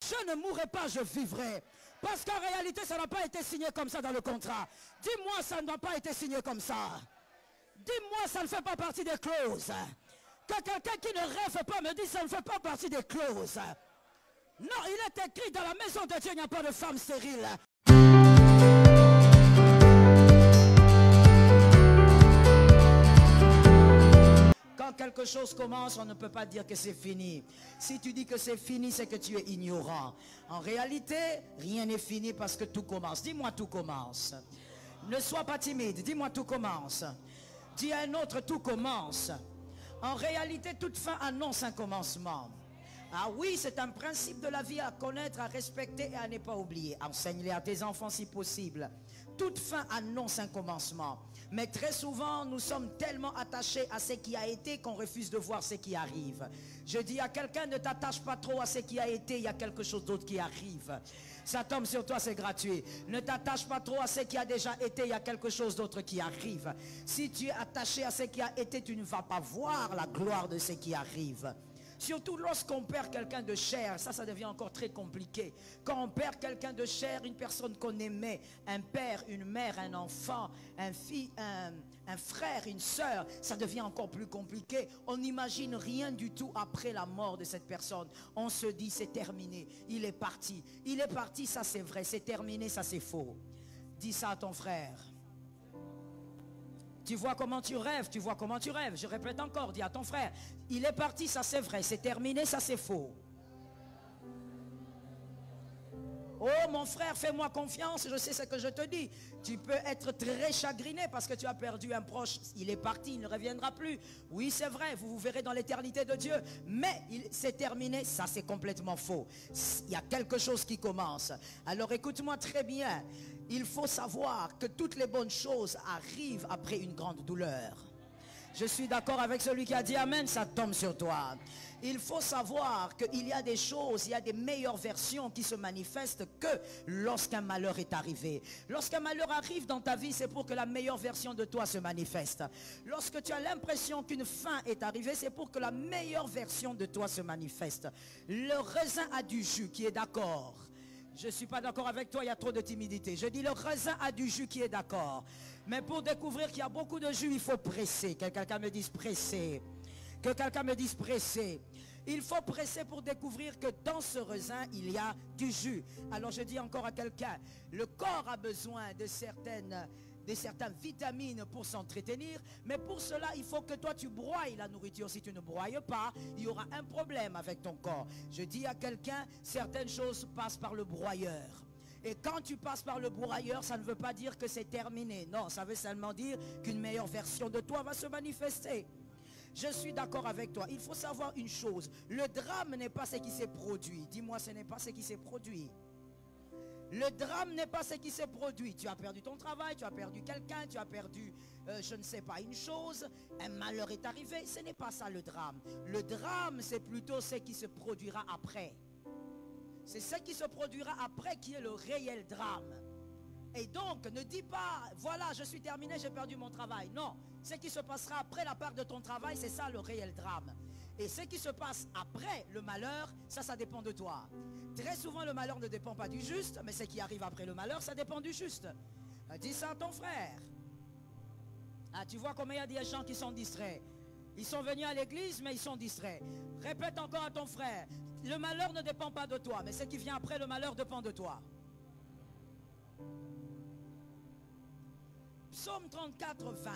Je ne mourrai pas, je vivrai. Parce qu'en réalité, ça n'a pas été signé comme ça dans le contrat. Dis-moi, ça n'a pas été signé comme ça. Dis-moi, ça ne fait pas partie des clauses. Que quelqu'un qui ne rêve pas me dise, ça ne fait pas partie des clauses. Non, il est écrit dans la maison de Dieu, il n'y a pas de femme stérile. Quand quelque chose commence, on ne peut pas dire que c'est fini. Si tu dis que c'est fini, c'est que tu es ignorant. En réalité, rien n'est fini parce que tout commence. Dis-moi, tout commence. Ne sois pas timide, dis-moi, tout commence. Dis à un autre, tout commence. En réalité, toute fin annonce un commencement. Ah oui, c'est un principe de la vie à connaître, à respecter et à ne pas oublier. Enseigne-les à tes enfants si possible. Toute fin annonce un commencement. Mais très souvent, nous sommes tellement attachés à ce qui a été qu'on refuse de voir ce qui arrive. Je dis à quelqu'un, ne t'attache pas trop à ce qui a été, il y a quelque chose d'autre qui arrive. Ça tombe sur toi, c'est gratuit. Ne t'attache pas trop à ce qui a déjà été, il y a quelque chose d'autre qui arrive. Si tu es attaché à ce qui a été, tu ne vas pas voir la gloire de ce qui arrive. Surtout lorsqu'on perd quelqu'un de cher, ça devient encore très compliqué. Quand on perd quelqu'un de cher, une personne qu'on aimait, un père, une mère, un enfant, un fils, un frère, une soeur, ça devient encore plus compliqué. On n'imagine rien du tout après la mort de cette personne. On se dit c'est terminé, il est parti. Il est parti, ça c'est vrai, c'est terminé, ça c'est faux. Dis ça à ton frère. Tu vois comment tu rêves, tu vois comment tu rêves. Je répète encore, dis à ton frère, il est parti, ça c'est vrai, c'est terminé, ça c'est faux. Oh mon frère, fais-moi confiance, je sais ce que je te dis. Tu peux être très chagriné parce que tu as perdu un proche. Il est parti, il ne reviendra plus. Oui, c'est vrai, vous vous verrez dans l'éternité de Dieu. Mais c'est terminé, ça c'est complètement faux. Il y a quelque chose qui commence. Alors écoute-moi très bien. Il faut savoir que toutes les bonnes choses arrivent après une grande douleur. Je suis d'accord avec celui qui a dit Amen, ça tombe sur toi. Il faut savoir qu'il y a des choses, il y a des meilleures versions qui se manifestent que lorsqu'un malheur est arrivé. Lorsqu'un malheur arrive dans ta vie, c'est pour que la meilleure version de toi se manifeste. Lorsque tu as l'impression qu'une fin est arrivée, c'est pour que la meilleure version de toi se manifeste. Le raisin a du jus qui est d'accord. Je ne suis pas d'accord avec toi, il y a trop de timidité. Je dis le raisin a du jus qui est d'accord. Mais pour découvrir qu'il y a beaucoup de jus, il faut presser. Que quelqu'un me dise presser. Que quelqu'un me dise presser. Il faut presser pour découvrir que dans ce raisin, il y a du jus. Alors je dis encore à quelqu'un, le corps a besoin de certaines vitamines pour s'entretenir, mais pour cela il faut que toi tu broies la nourriture. Si tu ne broies pas, il y aura un problème avec ton corps. Je dis à quelqu'un, certaines choses passent par le broyeur. Et quand tu passes par le broyeur, ça ne veut pas dire que c'est terminé. Non, ça veut seulement dire qu'une meilleure version de toi va se manifester. Je suis d'accord avec toi. Il faut savoir une chose, le drame n'est pas ce qui s'est produit. Dis-moi, ce n'est pas ce qui s'est produit. Le drame n'est pas ce qui s'est produit. Tu as perdu ton travail, tu as perdu quelqu'un, tu as perdu, je ne sais pas, une chose. Un malheur est arrivé. Ce n'est pas ça le drame. Le drame, c'est plutôt ce qui se produira après. C'est ce qui se produira après qui est le réel drame. Et donc, ne dis pas, voilà, je suis terminé, j'ai perdu mon travail. Non, ce qui se passera après la part de ton travail, c'est ça le réel drame. Et ce qui se passe après le malheur, ça dépend de toi. Très souvent, le malheur ne dépend pas du juste, mais ce qui arrive après le malheur, ça dépend du juste. Dis ça à ton frère. Ah, tu vois comment il y a des gens qui sont distraits. Ils sont venus à l'église, mais ils sont distraits. Répète encore à ton frère, le malheur ne dépend pas de toi, mais ce qui vient après le malheur dépend de toi. Psaume 34, 20.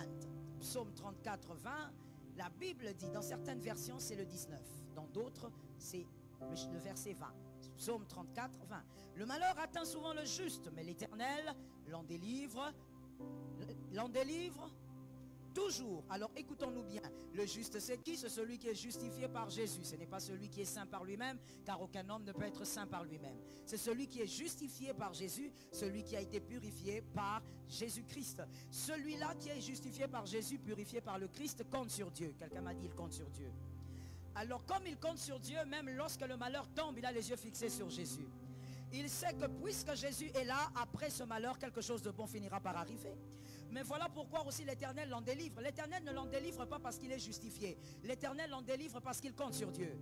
Psaume 34, 20. La Bible dit, dans certaines versions, c'est le 19. Dans d'autres, c'est le verset 20. Psaume 34, 20. Le malheur atteint souvent le juste, mais l'Éternel l'en délivre. L'en délivre toujours. Alors écoutons-nous bien. Le juste c'est qui? C'est celui qui est justifié par Jésus. Ce n'est pas celui qui est saint par lui-même, car aucun homme ne peut être saint par lui-même. C'est celui qui est justifié par Jésus, celui qui a été purifié par Jésus-Christ. Celui-là qui est justifié par Jésus, purifié par le Christ, compte sur Dieu. Quelqu'un m'a dit il compte sur Dieu. Alors comme il compte sur Dieu, même lorsque le malheur tombe, il a les yeux fixés sur Jésus. Il sait que puisque Jésus est là, après ce malheur, quelque chose de bon finira par arriver. Mais voilà pourquoi aussi l'Éternel l'en délivre. L'Éternel ne l'en délivre pas parce qu'il est justifié. L'Éternel l'en délivre parce qu'il compte sur Dieu.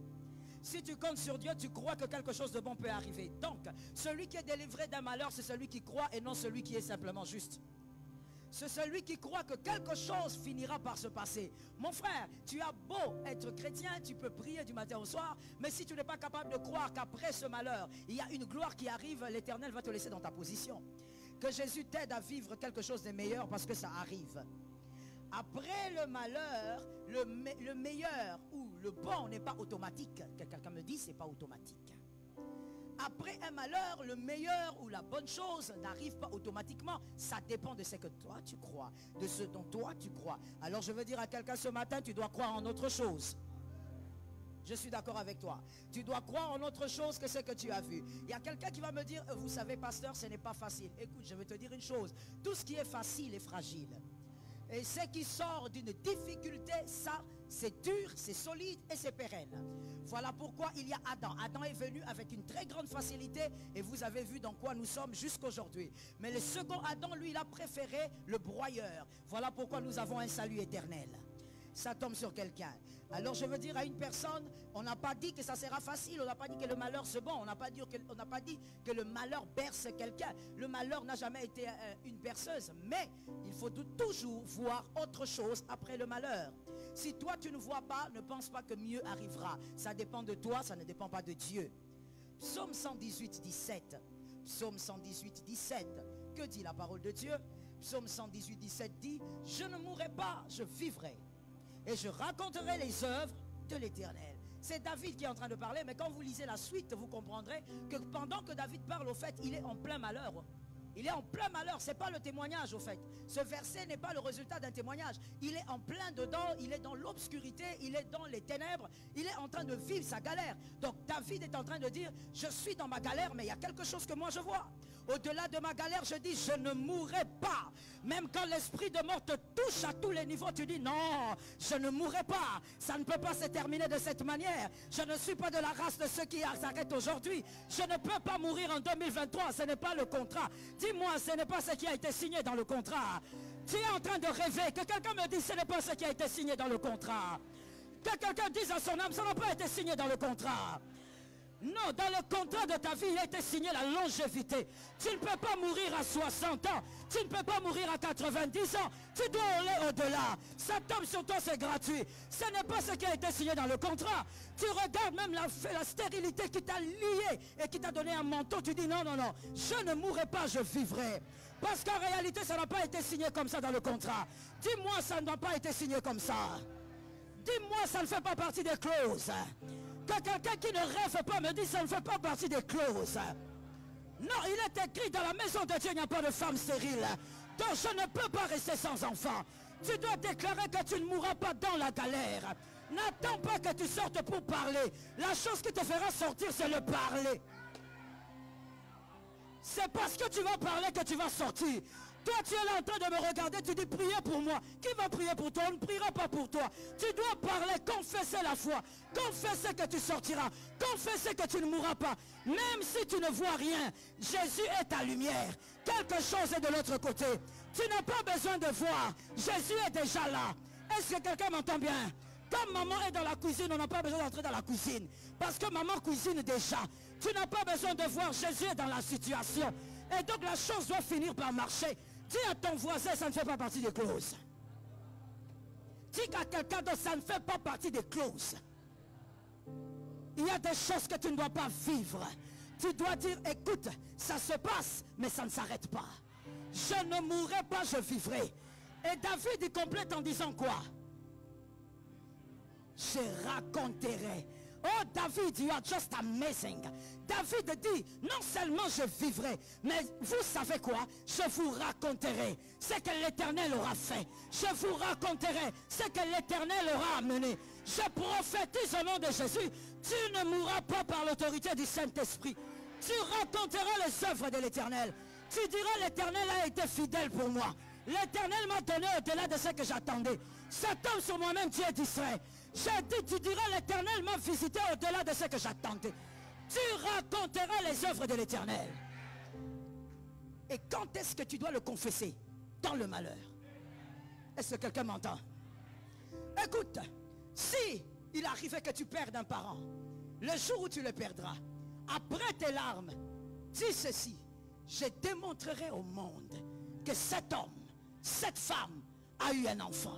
Si tu comptes sur Dieu, tu crois que quelque chose de bon peut arriver. Donc, celui qui est délivré d'un malheur, c'est celui qui croit et non celui qui est simplement juste. C'est celui qui croit que quelque chose finira par se passer. Mon frère, tu as beau être chrétien, tu peux prier du matin au soir, mais si tu n'es pas capable de croire qu'après ce malheur, il y a une gloire qui arrive, l'Éternel va te laisser dans ta position. Que Jésus t'aide à vivre quelque chose de meilleur parce que ça arrive. Après le malheur, le meilleur ou le bon n'est pas automatique. Quelqu'un me dit, c'est pas automatique. Après un malheur, le meilleur ou la bonne chose n'arrive pas automatiquement. Ça dépend de ce que toi tu crois, de ce dont toi tu crois. Alors je veux dire à quelqu'un ce matin, tu dois croire en autre chose. Je suis d'accord avec toi. Tu dois croire en autre chose que ce que tu as vu. Il y a quelqu'un qui va me dire, vous savez pasteur, ce n'est pas facile. Écoute, je vais te dire une chose. Tout ce qui est facile est fragile. Et ce qui sort d'une difficulté, ça, c'est dur, c'est solide et c'est pérenne. Voilà pourquoi il y a Adam. Adam est venu avec une très grande facilité et vous avez vu dans quoi nous sommes jusqu'aujourd'hui. Mais le second Adam, lui, il a préféré le broyeur. Voilà pourquoi nous avons un salut éternel. Ça tombe sur quelqu'un. Alors je veux dire à une personne, on n'a pas dit que ça sera facile, on n'a pas dit que le malheur c'est bon, on n'a pas dit que le malheur berce quelqu'un. Le malheur n'a jamais été une berceuse, mais il faut toujours voir autre chose après le malheur. Si toi tu ne vois pas, ne pense pas que mieux arrivera. Ça dépend de toi, ça ne dépend pas de Dieu. Psaume 118, 17. Psaume 118, 17. Que dit la parole de Dieu? Psaume 118, 17 dit, je ne mourrai pas, je vivrai. Et je raconterai les œuvres de l'Éternel. C'est David qui est en train de parler, mais quand vous lisez la suite, vous comprendrez que pendant que David parle, au fait, il est en plein malheur. Il est en plein malheur, ce n'est pas le témoignage au fait. Ce verset n'est pas le résultat d'un témoignage. Il est en plein dedans, il est dans l'obscurité, il est dans les ténèbres, il est en train de vivre sa galère. Donc David est en train de dire, je suis dans ma galère, mais il y a quelque chose que moi je vois. Au-delà de ma galère, je dis, je ne mourrai pas. Même quand l'esprit de mort te touche à tous les niveaux, tu dis, non, je ne mourrai pas. Ça ne peut pas se terminer de cette manière. Je ne suis pas de la race de ceux qui s'arrêtent aujourd'hui. Je ne peux pas mourir en 2023, ce n'est pas le contrat. Dis-moi, ce n'est pas ce qui a été signé dans le contrat. Tu es en train de rêver, que quelqu'un me dise, ce n'est pas ce qui a été signé dans le contrat. Que quelqu'un dise à son âme, ça n'a pas été signé dans le contrat. Non, dans le contrat de ta vie, il a été signé la longévité. Tu ne peux pas mourir à 60 ans. Tu ne peux pas mourir à 90 ans. Tu dois aller au-delà. Ça tombe sur toi, c'est gratuit. Ce n'est pas ce qui a été signé dans le contrat. Tu regardes même la stérilité qui t'a lié et qui t'a donné un manteau. Tu dis non, non, non. Je ne mourrai pas, je vivrai. Parce qu'en réalité, ça n'a pas été signé comme ça dans le contrat. Dis-moi, ça n'a pas été signé comme ça. Dis-moi, ça ne fait pas partie des clauses. Que quelqu'un qui ne rêve pas me dit, ça ne fait pas partie des clauses. Non, il est écrit dans la maison de Dieu, il n'y a pas de femme stérile. Donc je ne peux pas rester sans enfant. Tu dois déclarer que tu ne mourras pas dans la galère. N'attends pas que tu sortes pour parler. La chose qui te fera sortir, c'est le parler. C'est parce que tu vas parler que tu vas sortir. Toi, tu es là en train de me regarder, tu dis priez pour moi. Qui va prier pour toi? On ne priera pas pour toi. Tu dois parler, confesser la foi. Confesser que tu sortiras. Confesser que tu ne mourras pas. Même si tu ne vois rien, Jésus est ta lumière. Quelque chose est de l'autre côté. Tu n'as pas besoin de voir. Jésus est déjà là. Est-ce que quelqu'un m'entend bien? Quand maman est dans la cuisine, on n'a pas besoin d'entrer dans la cuisine. Parce que maman cuisine déjà. Tu n'as pas besoin de voir. Jésus est dans la situation. Et donc la chose doit finir par marcher. Dis à ton voisin, ça ne fait pas partie des clauses. Dis à quelqu'un d'autre, ça ne fait pas partie des clauses. Il y a des choses que tu ne dois pas vivre. Tu dois dire, écoute, ça se passe, mais ça ne s'arrête pas. Je ne mourrai pas, je vivrai. Et David, il complète en disant quoi? Je raconterai. Oh David, you are just amazing. David dit, non seulement je vivrai, mais vous savez quoi? Je vous raconterai ce que l'Éternel aura fait. Je vous raconterai ce que l'Éternel aura amené. Je prophétise au nom de Jésus. Tu ne mourras pas par l'autorité du Saint-Esprit. Tu raconteras les œuvres de l'Éternel. Tu diras, l'Éternel a été fidèle pour moi. L'Éternel m'a donné au-delà de ce que j'attendais. Ça tombe sur moi-même, tu es distrait. J'ai dit, tu diras, l'Éternel m'a visité au-delà de ce que j'attendais. Tu raconteras les œuvres de l'Éternel. Et quand est-ce que tu dois le confesser? Dans le malheur. Est-ce que quelqu'un m'entend? Écoute, si il arrivait que tu perdes un parent, Le jour où tu le perdras, après tes larmes, dis ceci: je démontrerai au monde que cet homme, cette femme a eu un enfant.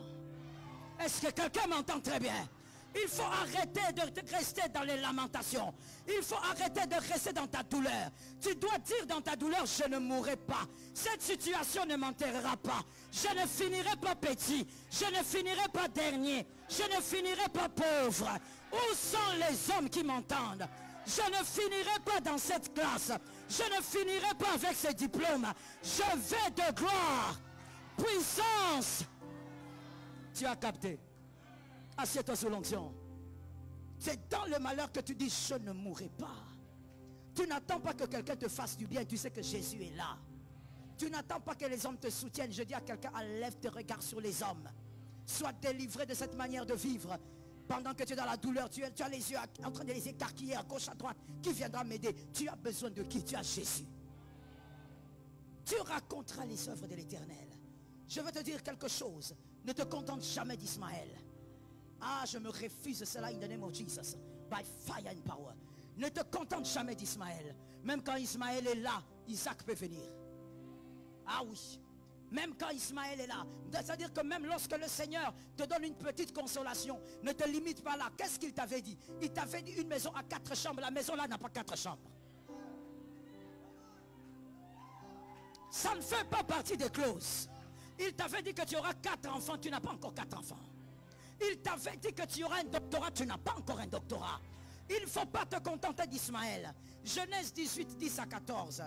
Est-ce que quelqu'un m'entend très bien? Il faut arrêter de rester dans les lamentations. Il faut arrêter de rester dans ta douleur. Tu dois dire dans ta douleur: je ne mourrai pas. Cette situation ne m'enterrera pas. Je ne finirai pas petit. Je ne finirai pas dernier. Je ne finirai pas pauvre. Où sont les hommes qui m'entendent? Je ne finirai pas dans cette classe. Je ne finirai pas avec ces diplômes. Je vais de gloire. Puissance. Tu as capté? Assieds-toi sous l'onction. C'est dans le malheur que tu dis: je ne mourrai pas. Tu n'attends pas que quelqu'un te fasse du bien. Tu sais que Jésus est là. Tu n'attends pas que les hommes te soutiennent. Je dis à quelqu'un: enlève tes regards sur les hommes. Sois délivré de cette manière de vivre. Pendant que tu es dans la douleur, tu as les yeux en train de les écarquiller à gauche, à droite. Qui viendra m'aider? Tu as besoin de qui? Tu as Jésus. Tu raconteras les œuvres de l'Éternel. Je veux te dire quelque chose. Ne te contente jamais d'Ismaël. Ah, je me refuse cela in the name of Jesus. By fire and power. Ne te contente jamais d'Ismaël. Même quand Ismaël est là, Isaac peut venir. Ah oui. Même quand Ismaël est là. C'est-à-dire que même lorsque le Seigneur te donne une petite consolation, ne te limite pas là. Qu'est-ce qu'il t'avait dit? Il t'avait dit une maison à 4 chambres. La maison là n'a pas 4 chambres. Ça ne fait pas partie des clauses. Il t'avait dit que tu auras 4 enfants. Tu n'as pas encore 4 enfants. Il t'avait dit que tu auras un doctorat, tu n'as pas encore un doctorat. Il ne faut pas te contenter d'Ismaël. Genèse 18, 10 à 14.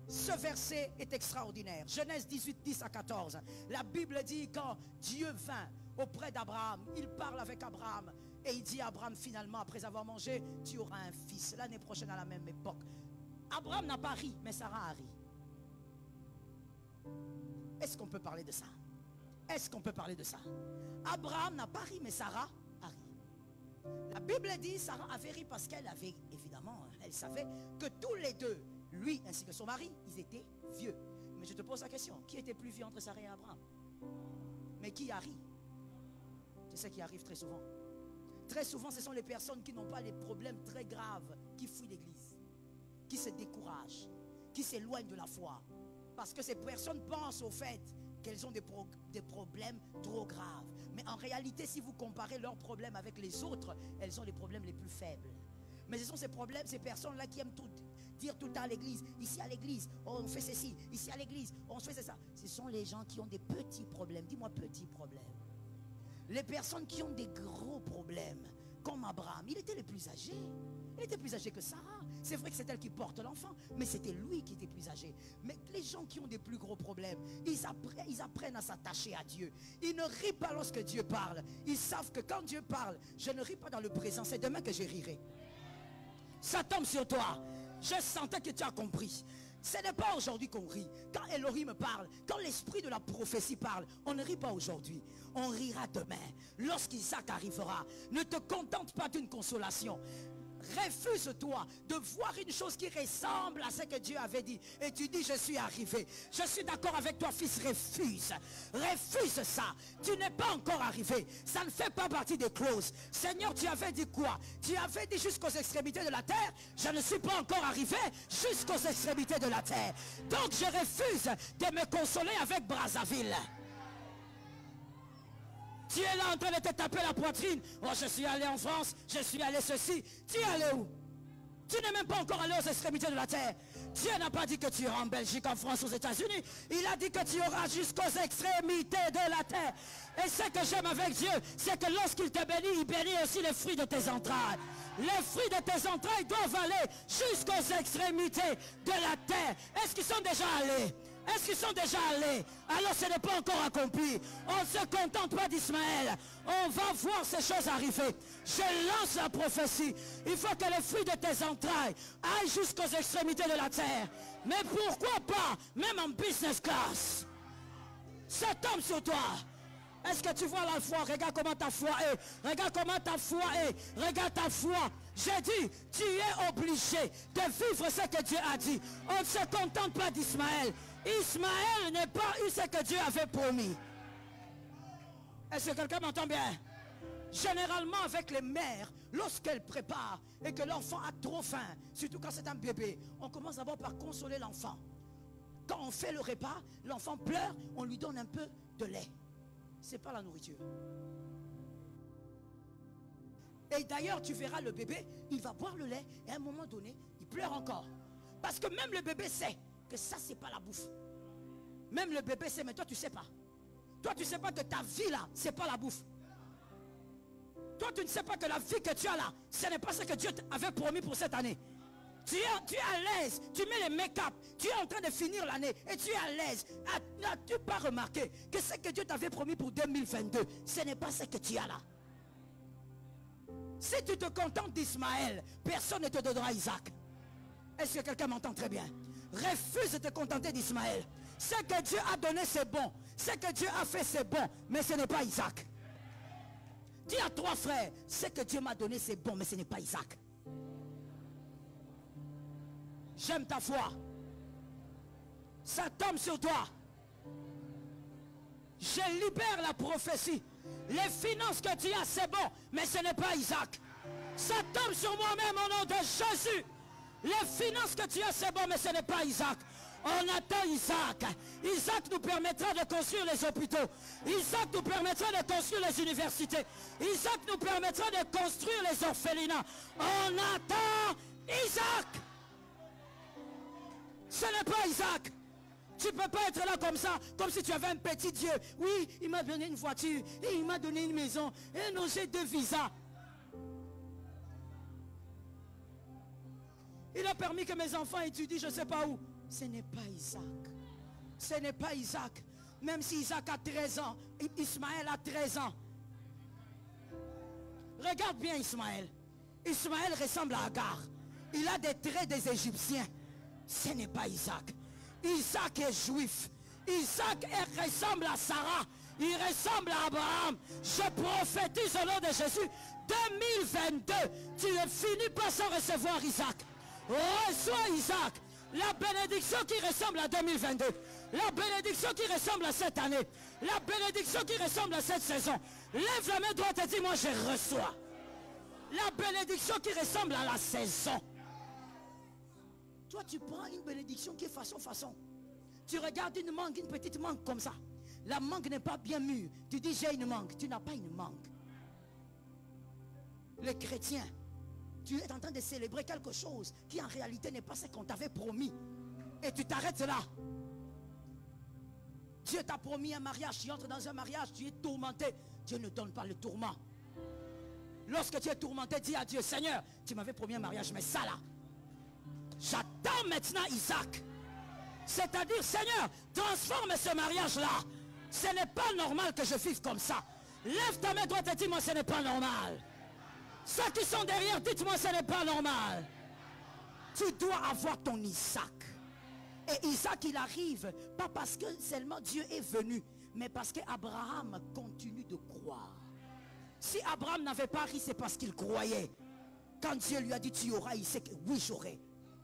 Ce verset est extraordinaire. Genèse 18, 10 à 14. La Bible dit quand Dieu vint auprès d'Abraham, il parle avec Abraham et il dit à Abraham finalement, après avoir mangé, tu auras un fils. L'année prochaine à la même époque. Abraham n'a pas ri, mais Sarah a ri. Est-ce qu'on peut parler de ça? Est-ce qu'on peut parler de ça? Abraham n'a pas ri, mais Sarah a ri. La Bible dit Sarah avait ri parce qu'elle avait, évidemment, elle savait que tous les deux, lui ainsi que son mari, ils étaient vieux. Mais je te pose la question, qui était plus vieux entre Sarah et Abraham? Mais qui a ri? C'est ce qui arrive très souvent. Très souvent, ce sont les personnes qui n'ont pas les problèmes très graves qui fuient l'église, qui se découragent, qui s'éloignent de la foi. Parce que ces personnes pensent au fait qu'elles ont des problèmes trop graves. Mais en réalité, si vous comparez leurs problèmes avec les autres, elles ont les problèmes les plus faibles. Mais ce sont ces problèmes, ces personnes-là qui aiment tout dire tout le temps à l'église. Ici à l'église, on fait ceci. Ici à l'église, on fait ça. Ce sont les gens qui ont des petits problèmes. Dis-moi petits problèmes. Les personnes qui ont des gros problèmes, comme Abraham, il était le plus âgé. Il était plus âgé que Sarah. C'est vrai que c'est elle qui porte l'enfant, mais c'était lui qui était plus âgé. Mais les gens qui ont des plus gros problèmes, ils apprennent à s'attacher à Dieu. Ils ne rient pas lorsque Dieu parle. Ils savent que quand Dieu parle, je ne ris pas dans le présent, c'est demain que je rirai. Ça tombe sur toi. Je sentais que tu as compris. Ce n'est pas aujourd'hui qu'on rit. Quand Elohim parle, quand l'esprit de la prophétie parle, on ne rit pas aujourd'hui. On rira demain. Lorsqu'Isaac arrivera, ne te contente pas d'une consolation. Refuse-toi de voir une chose qui ressemble à ce que Dieu avait dit. Et tu dis, je suis arrivé. Je suis d'accord avec toi, fils, refuse. Refuse ça. Tu n'es pas encore arrivé. Ça ne fait pas partie des clauses. Seigneur, tu avais dit quoi? Tu avais dit jusqu'aux extrémités de la terre. Je ne suis pas encore arrivé jusqu'aux extrémités de la terre. Donc je refuse de me consoler avec Brazzaville. Tu es là en train de te taper la poitrine. Oh, je suis allé en France, je suis allé ceci. Tu es allé où? Tu n'es même pas encore allé aux extrémités de la terre. Dieu n'a pas dit que tu iras en Belgique, en France, aux États-Unis. Il a dit que tu iras jusqu'aux extrémités de la terre. Et ce que j'aime avec Dieu, c'est que lorsqu'il te bénit, il bénit aussi les fruits de tes entrailles. Les fruits de tes entrailles doivent aller jusqu'aux extrémités de la terre. Est-ce qu'ils sont déjà allés? Est-ce qu'ils sont déjà allés? Alors ce n'est pas encore accompli. On ne se contente pas d'Ismaël. On va voir ces choses arriver. Je lance la prophétie. Il faut que les fruits de tes entrailles aillent jusqu'aux extrémités de la terre. Mais pourquoi pas, même en business class? Ça tombe sur toi. Est-ce que tu vois la foi? Regarde comment ta foi est. Regarde comment ta foi est. Regarde ta foi. J'ai dit, tu es obligé de vivre ce que Dieu a dit. On ne se contente pas d'Ismaël. Ismaël n'a pas eu ce que Dieu avait promis. Est-ce que quelqu'un m'entend bien? Généralement avec les mères, lorsqu'elles préparent et que l'enfant a trop faim, surtout quand c'est un bébé, on commence d'abord par consoler l'enfant. Quand on fait le repas, l'enfant pleure, on lui donne un peu de lait. Ce n'est pas la nourriture. Et d'ailleurs, tu verras le bébé, il va boire le lait et à un moment donné, il pleure encore. Parce que même le bébé sait que ça, c'est pas la bouffe. Même le bébé sait, mais toi, tu ne sais pas. Toi, tu ne sais pas que ta vie là, ce n'est pas la bouffe. Toi, tu ne sais pas que la vie que tu as là, ce n'est pas ce que Dieu avait promis pour cette année. Tu es à l'aise, tu mets les make-up, tu es en train de finir l'année et tu es à l'aise. N'as-tu pas remarqué que ce que Dieu t'avait promis pour 2022, ce n'est pas ce que tu as là? Si tu te contentes d'Ismaël, personne ne te donnera Isaac. Est-ce que quelqu'un m'entend très bien? Refuse de te contenter d'Ismaël. Ce que Dieu a donné, c'est bon. Ce que Dieu a fait, c'est bon. Mais ce n'est pas Isaac. Dis à trois frères, ce que Dieu m'a donné, c'est bon, mais ce n'est pas Isaac. J'aime ta foi. Ça tombe sur toi. Je libère la prophétie. Les finances que tu as, c'est bon, mais ce n'est pas Isaac. Ça tombe sur moi-même au nom de Jésus. Les finances que tu as, c'est bon, mais ce n'est pas Isaac. On attend Isaac. Isaac nous permettra de construire les hôpitaux. Isaac nous permettra de construire les universités. Isaac nous permettra de construire les orphelinats. On attend Isaac. Ce n'est pas Isaac. Tu ne peux pas être là comme ça, comme si tu avais un petit Dieu. Oui, il m'a donné une voiture, et il m'a donné une maison, et non, j'ai 2 visas. Il a permis que mes enfants étudient, je ne sais pas où. Ce n'est pas Isaac. Ce n'est pas Isaac. Même si Isaac a 13 ans, Ismaël a 13 ans. Regarde bien Ismaël. Ismaël ressemble à Agar. Il a des traits des Égyptiens. Ce n'est pas Isaac. Isaac est juif. Isaac ressemble à Sarah. Il ressemble à Abraham. Je prophétise au nom de Jésus. 2022, tu ne finis pas sans recevoir Isaac. Reçois Isaac. La bénédiction qui ressemble à 2022. La bénédiction qui ressemble à cette année. La bénédiction qui ressemble à cette saison. Lève la main droite et dis-moi, je reçois. La bénédiction qui ressemble à la saison. Toi, tu prends une bénédiction qui est façon. Tu regardes une mangue, une petite mangue comme ça. La mangue n'est pas bien mûre. Tu dis, j'ai une mangue. Tu n'as pas une mangue. Les chrétiens, tu es en train de célébrer quelque chose qui en réalité n'est pas ce qu'on t'avait promis. Et tu t'arrêtes là. Dieu t'a promis un mariage. Tu entres dans un mariage, tu es tourmenté. Dieu ne donne pas le tourment. Lorsque tu es tourmenté, dis à Dieu, Seigneur, tu m'avais promis un mariage, mais ça là, j'attends maintenant Isaac. C'est-à-dire, Seigneur, transforme ce mariage-là. Ce n'est pas normal que je vive comme ça. Lève ta main droite et dis-moi, ce n'est pas normal. Ceux qui sont derrière, dites-moi, ce n'est pas normal. Tu dois avoir ton Isaac. Et Isaac, il arrive, pas parce que seulement Dieu est venu, mais parce qu'Abraham continue de croire. Si Abraham n'avait pas ri, c'est parce qu'il croyait. Quand Dieu lui a dit, tu auras, il sait que oui, j'aurai.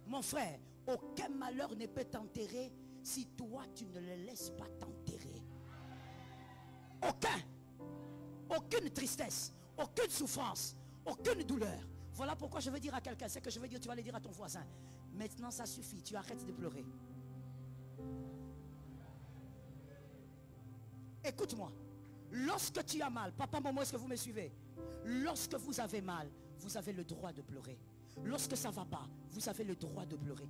Mon frère, aucun malheur ne peut t'enterrer si toi, tu ne le laisses pas t'enterrer. Aucune tristesse, aucune souffrance, aucune douleur. Voilà pourquoi je veux dire à quelqu'un, c'est que je veux dire, tu vas le dire à ton voisin. Maintenant, ça suffit, tu arrêtes de pleurer. Écoute-moi, lorsque tu as mal, papa, maman, est-ce que vous me suivez? Lorsque vous avez mal, vous avez le droit de pleurer. Lorsque ça ne va pas, vous avez le droit de pleurer.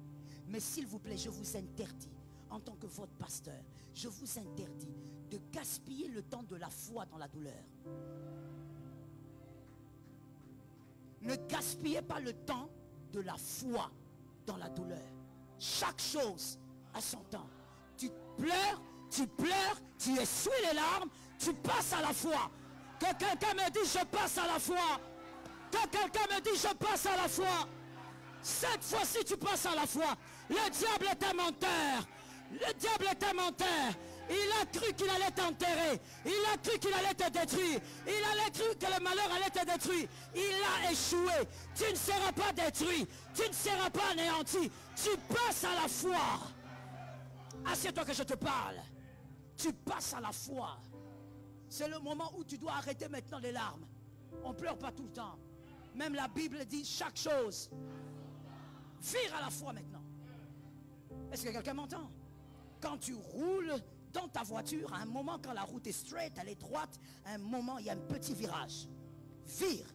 Mais s'il vous plaît, je vous interdis, en tant que votre pasteur, je vous interdis de gaspiller le temps de la foi dans la douleur. Ne gaspillez pas le temps de la foi dans la douleur. Chaque chose a son temps. Tu pleures, tu essuies les larmes, tu passes à la foi. Que quelqu'un me dise, je passe à la foi. Que quelqu'un me dise, je passe à la foi. Cette fois-ci, tu passes à la foi. Le diable est un menteur. Le diable est un menteur. Il a cru qu'il allait t'enterrer. Il a cru qu'il allait te détruire. Il a cru que le malheur allait te détruire. Il a échoué. Tu ne seras pas détruit. Tu ne seras pas anéanti. Tu passes à la foi. Assieds-toi que je te parle. Tu passes à la foi. C'est le moment où tu dois arrêter maintenant les larmes. On ne pleure pas tout le temps. Même la Bible dit chaque chose. Vire à la fois maintenant. Est-ce que quelqu'un m'entend? Quand tu roules dans ta voiture, à un moment quand la route est straight, elle est droite, à un moment il y a un petit virage. Vire.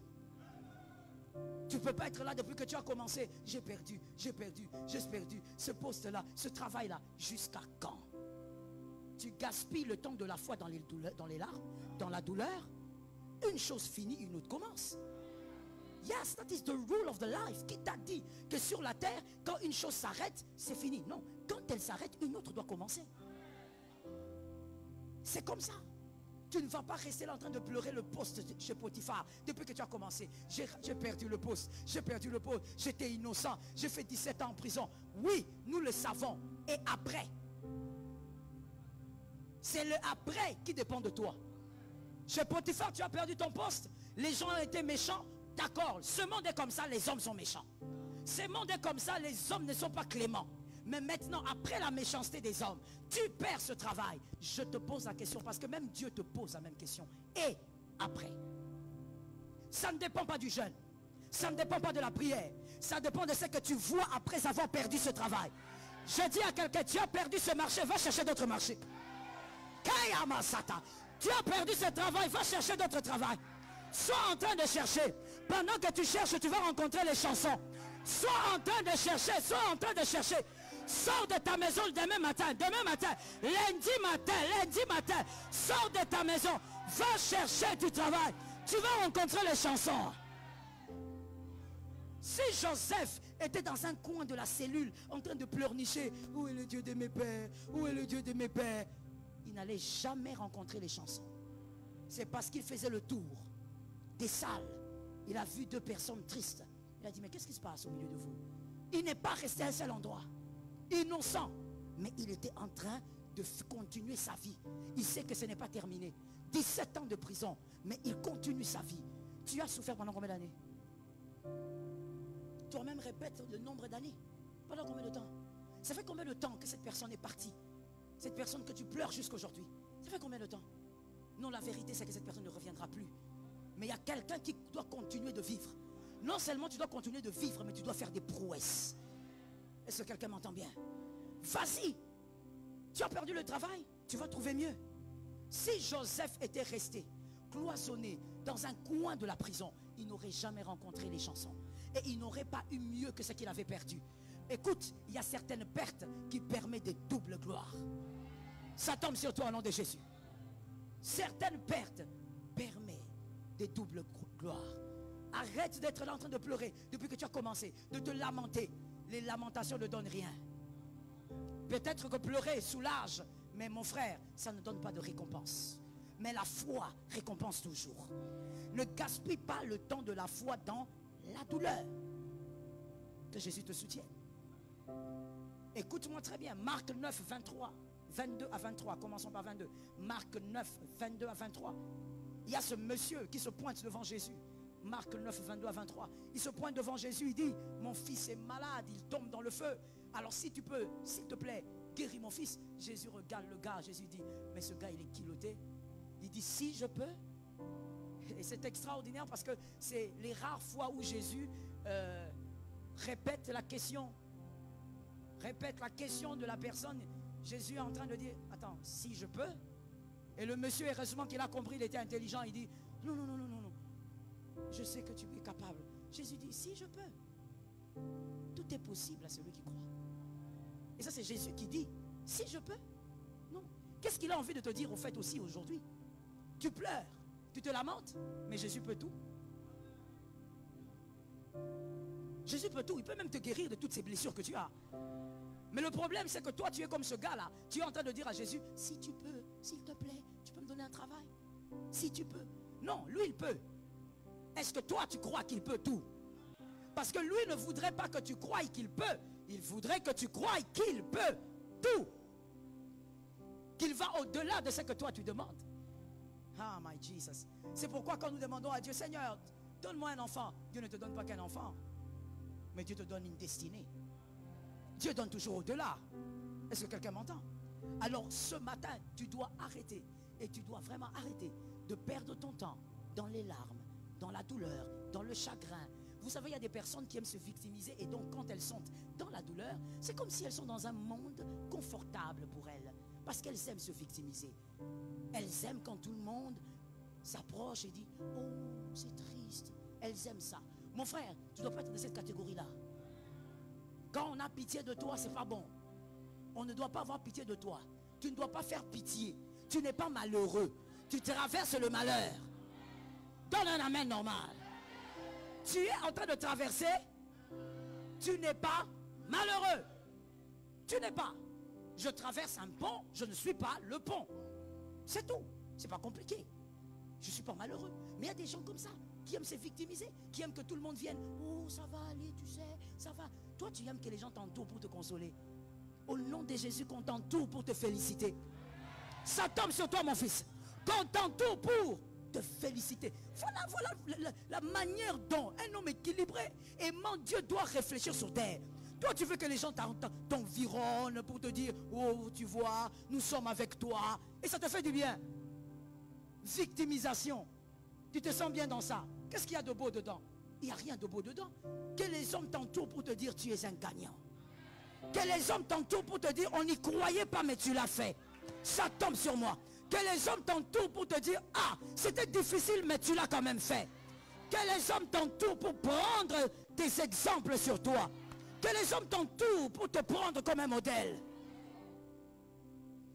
Tu ne peux pas être là depuis que tu as commencé. J'ai perdu ce poste-là, ce travail-là. Jusqu'à quand? Tu gaspilles le temps de la foi dans les larmes, dans la douleur. Une chose finie, une autre commence. Yes, that is the rule of the life. Qui t'a dit que sur la terre, quand une chose s'arrête, c'est fini? Non, quand elle s'arrête, une autre doit commencer. C'est comme ça. Tu ne vas pas rester là en train de pleurer le poste chez Potiphar. Depuis que tu as commencé, j'ai perdu le poste, j'étais innocent, j'ai fait 17 ans en prison. Oui, nous le savons. Et après? C'est le après qui dépend de toi. Chez Potiphar, tu as perdu ton poste. Les gens ont été méchants. D'accord, ce monde est comme ça, les hommes sont méchants. Ce monde est comme ça, les hommes ne sont pas cléments. Mais maintenant, après la méchanceté des hommes, tu perds ce travail. Je te pose la question, parce que même Dieu te pose la même question. Et après? Ça ne dépend pas du jeûne. Ça ne dépend pas de la prière. Ça dépend de ce que tu vois après avoir perdu ce travail. Je dis à quelqu'un, tu as perdu ce marché, va chercher d'autres marchés. Tu as perdu ce travail, va chercher d'autres travail. Sois en train de chercher. Pendant que tu cherches, tu vas rencontrer les chansons. Sois en train de chercher, Sors de ta maison demain matin, lundi matin, sors de ta maison, va chercher du travail. Tu vas rencontrer les chansons. Si Joseph était dans un coin de la cellule, en train de pleurnicher, où est le Dieu de mes pères, où est le Dieu de mes pères, il n'allait jamais rencontrer les chansons. C'est parce qu'il faisait le tour des salles. Il a vu deux personnes tristes. Il a dit, mais qu'est-ce qui se passe au milieu de vous? Il n'est pas resté à un seul endroit, innocent, mais il était en train de continuer sa vie. Il sait que ce n'est pas terminé. 17 ans de prison, mais il continue sa vie. Tu as souffert pendant combien d'années? Toi-même répète le nombre d'années. Pendant combien de temps? Ça fait combien de temps que cette personne est partie? Cette personne que tu pleures jusqu'aujourd'hui, ça fait combien de temps? Non, la vérité c'est que cette personne ne reviendra plus. Mais il y a quelqu'un qui doit continuer de vivre. Non seulement tu dois continuer de vivre, mais tu dois faire des prouesses. Est-ce que quelqu'un m'entend bien? Vas-y. Tu as perdu le travail, tu vas trouver mieux. Si Joseph était resté cloisonné dans un coin de la prison, il n'aurait jamais rencontré les chansons. Et il n'aurait pas eu mieux que ce qu'il avait perdu. Écoute, il y a certaines pertes qui permettent des doubles gloires. Ça tombe sur toi au nom de Jésus. Certaines pertes permettent des doubles gloires. Arrête d'être là en train de pleurer depuis que tu as commencé, de te lamenter. Les lamentations ne donnent rien. Peut-être que pleurer soulage, mais mon frère, ça ne donne pas de récompense. Mais la foi récompense toujours. Ne gaspille pas le temps de la foi dans la douleur. Que Jésus te soutienne. Écoute-moi très bien. Marc 9, 23. 22 à 23. Commençons par 22. Marc 9, 22 à 23. Il y a ce monsieur qui se pointe devant Jésus. Marc 9, 22 à 23. Il se pointe devant Jésus. Il dit, mon fils est malade. Il tombe dans le feu. Alors si tu peux, s'il te plaît, guéris mon fils. Jésus regarde le gars. Jésus dit, mais ce gars il est culotté. Il dit, si je peux. Et c'est extraordinaire parce que c'est les rares fois où Jésus répète la question. Répète la question de la personne. Jésus est en train de dire, attends, si je peux. Et le monsieur, heureusement qu'il a compris, il était intelligent. Il dit, non, non, non, non, non, non. Je sais que tu es capable. Jésus dit, si je peux. Tout est possible à celui qui croit. Et ça c'est Jésus qui dit, si je peux. Non. Qu'est-ce qu'il a envie de te dire au fait aussi aujourd'hui? Tu pleures, tu te lamentes, mais Jésus peut tout. Jésus peut tout, il peut même te guérir de toutes ces blessures que tu as. Mais le problème c'est que toi tu es comme ce gars-là. Tu es en train de dire à Jésus, si tu peux, s'il te plaît, tu peux me donner un travail? Si tu peux. Non, lui il peut. Est-ce que toi tu crois qu'il peut tout? Parce que lui ne voudrait pas que tu croies qu'il peut. Il voudrait que tu croies qu'il peut tout. Qu'il va au-delà de ce que toi tu demandes. Ah, my Jesus. C'est pourquoi quand nous demandons à Dieu, Seigneur, donne-moi un enfant. Dieu ne te donne pas qu'un enfant. Mais Dieu te donne une destinée. Dieu donne toujours au-delà. Est-ce que quelqu'un m'entend? Alors ce matin, tu dois arrêter. Et tu dois vraiment arrêter de perdre ton temps dans les larmes, dans la douleur, dans le chagrin. Vous savez, il y a des personnes qui aiment se victimiser et donc quand elles sont dans la douleur, c'est comme si elles sont dans un monde confortable pour elles. Parce qu'elles aiment se victimiser. Elles aiment quand tout le monde s'approche et dit « Oh, c'est triste ». Elles aiment ça. Mon frère, tu ne dois pas être de cette catégorie-là. Quand on a pitié de toi, c'est pas bon. On ne doit pas avoir pitié de toi. Tu ne dois pas faire pitié. Tu n'es pas malheureux. Tu traverses le malheur. Donne un amen normal. Tu es en train de traverser. Tu n'es pas malheureux. Tu n'es pas. Je traverse un pont, je ne suis pas le pont. C'est tout. C'est pas compliqué. Je ne suis pas malheureux. Mais il y a des gens comme ça qui aiment se victimiser, qui aiment que tout le monde vienne. Oh, ça va aller, tu sais, ça va. Toi, tu aimes que les gens t'entourent pour te consoler. Au nom de Jésus, qu'on t'entoure pour te féliciter. Ça tombe sur toi, mon fils. Qu'on t'entoure pour te féliciter. Voilà la manière dont un homme équilibré, aimant Dieu, doit réfléchir sur terre. Toi, tu veux que les gens t'environnent pour te dire, oh, tu vois, nous sommes avec toi. Et ça te fait du bien. Victimisation. Tu te sens bien dans ça. Qu'est-ce qu'il y a de beau dedans? Il n'y a rien de beau dedans. Que les hommes t'entourent pour te dire, tu es un gagnant. Que les hommes t'entourent pour te dire, on n'y croyait pas, mais tu l'as fait. Ça tombe sur moi. Que les hommes t'entourent pour te dire, ah, c'était difficile, mais tu l'as quand même fait. Que les hommes t'entourent pour prendre des exemples sur toi. Que les hommes t'entourent pour te prendre comme un modèle.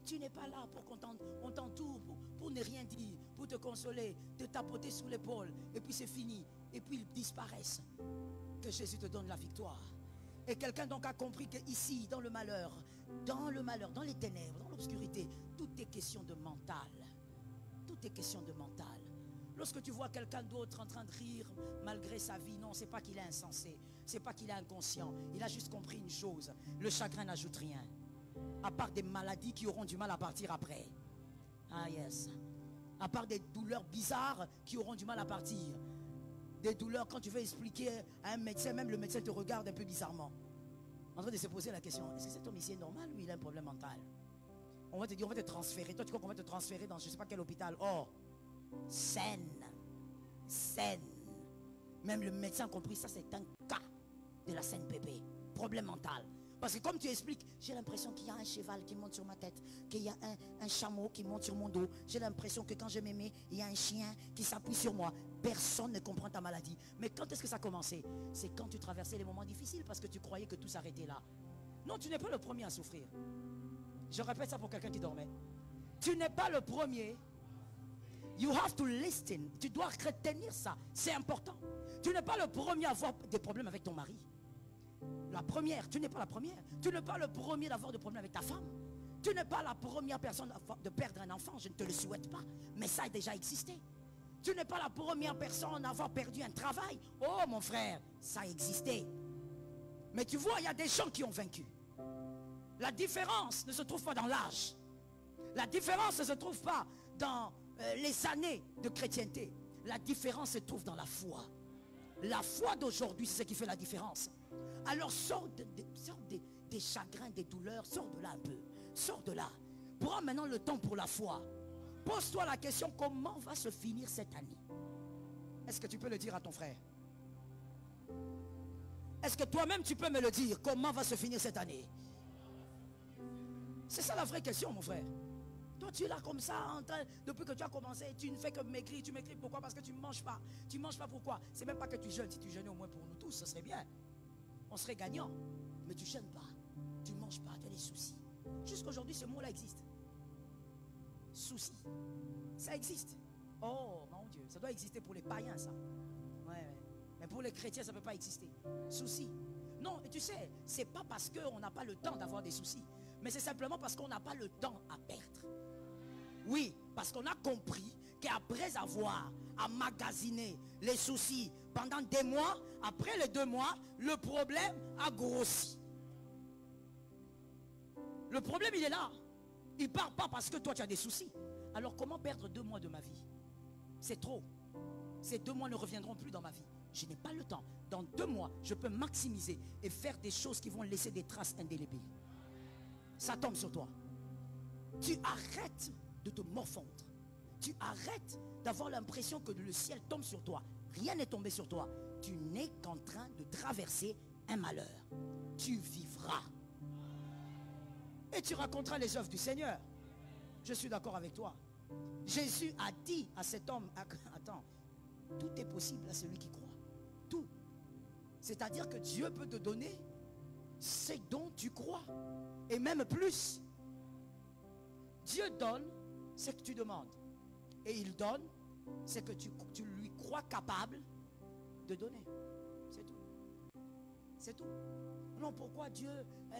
Tu n'es pas là pour qu'on t'entoure pour ne rien dire, pour te consoler, te tapoter sous l'épaule, et puis c'est fini, et puis ils disparaissent. Que Jésus te donne la victoire. Et quelqu'un donc a compris qu'ici, dans le malheur, dans les ténèbres, dans l'obscurité, tout est question de mental. Tout est question de mental. Lorsque tu vois quelqu'un d'autre en train de rire malgré sa vie, non, c'est pas qu'il est insensé, c'est pas qu'il est inconscient. Il a juste compris une chose, le chagrin n'ajoute rien. À part des maladies qui auront du mal à partir après. Ah yes. À part des douleurs bizarres qui auront du mal à partir. Des douleurs quand tu veux expliquer à un médecin, même le médecin te regarde un peu bizarrement. En train de se poser la question, est-ce que cet homme ici est normal ou il a un problème mental? On va te dire, on va te transférer. Toi tu crois qu'on va te transférer dans je ne sais pas quel hôpital. Oh, saine. Même le médecin a compris ça, c'est un cas de la CNPP. Problème mental. Parce que comme tu expliques, j'ai l'impression qu'il y a un cheval qui monte sur ma tête, qu'il y a un chameau qui monte sur mon dos. J'ai l'impression que quand je m'aimais, il y a un chien qui s'appuie sur moi. Personne ne comprend ta maladie. Mais quand est-ce que ça a commencé? C'est quand tu traversais les moments difficiles parce que tu croyais que tout s'arrêtait là. Non, tu n'es pas le premier à souffrir. Je répète ça pour quelqu'un qui dormait. Tu n'es pas le premier. You have to listen. Tu dois retenir ça. C'est important. Tu n'es pas le premier à avoir des problèmes avec ton mari. La première, tu n'es pas la première. Tu n'es pas le premier d'avoir des problèmes avec ta femme. Tu n'es pas la première personne de perdre un enfant. Je ne te le souhaite pas. Mais ça a déjà existé. Tu n'es pas la première personne à avoir perdu un travail. Oh mon frère, ça a existé. Mais tu vois, il y a des gens qui ont vaincu. La différence ne se trouve pas dans l'âge. La différence ne se trouve pas dans les années de chrétienté. La différence se trouve dans la foi. La foi d'aujourd'hui, c'est ce qui fait la différence. Alors sors des chagrins, des douleurs, sors de là un peu. Sors de là. Prends maintenant le temps pour la foi. Pose-toi la question, comment va se finir cette année? Est-ce que tu peux le dire à ton frère? Est-ce que toi-même tu peux me le dire? Comment va se finir cette année? C'est ça la vraie question, mon frère. Toi tu es là comme ça, en train, depuis que tu as commencé, tu ne fais que m'écrire. Tu m'écris pourquoi? Parce que tu ne manges pas. Tu ne manges pas pourquoi? C'est même pas que tu jeûnes. Si tu jeûnais au moins pour nous tous, ce serait bien. On serait gagnant. Mais tu ne jeûnes pas. Tu ne manges pas, tu as des soucis. Jusqu'aujourd'hui, ce mot-là existe. Soucis. Ça existe. Oh mon Dieu, ça doit exister pour les païens, ça. Ouais. Mais pour les chrétiens, ça ne peut pas exister. Soucis. Non, et tu sais, c'est pas parce qu'on n'a pas le temps d'avoir des soucis, mais c'est simplement parce qu'on n'a pas le temps à perdre. Oui, parce qu'on a compris qu'après avoir emmagasiné les soucis pendant des mois, après les 2 mois, le problème a grossi. Le problème, il est là. Il ne part pas parce que toi, tu as des soucis. Alors, comment perdre 2 mois de ma vie? C'est trop. Ces 2 mois ne reviendront plus dans ma vie. Je n'ai pas le temps. Dans 2 mois, je peux maximiser et faire des choses qui vont laisser des traces indélébiles. Ça tombe sur toi. Tu arrêtes de te morfondre. Tu arrêtes d'avoir l'impression que le ciel tombe sur toi. Rien n'est tombé sur toi. Tu n'es qu'en train de traverser un malheur. Tu vivras. Et tu raconteras les œuvres du Seigneur. Je suis d'accord avec toi. Jésus a dit à cet homme, attends, tout est possible à celui qui croit. Tout. C'est-à-dire que Dieu peut te donner ce dont tu crois. Et même plus. Dieu donne ce que tu demandes. Et il donne ce que tu lui crois capable de donner. C'est tout. C'est tout. Non, pourquoi Dieu,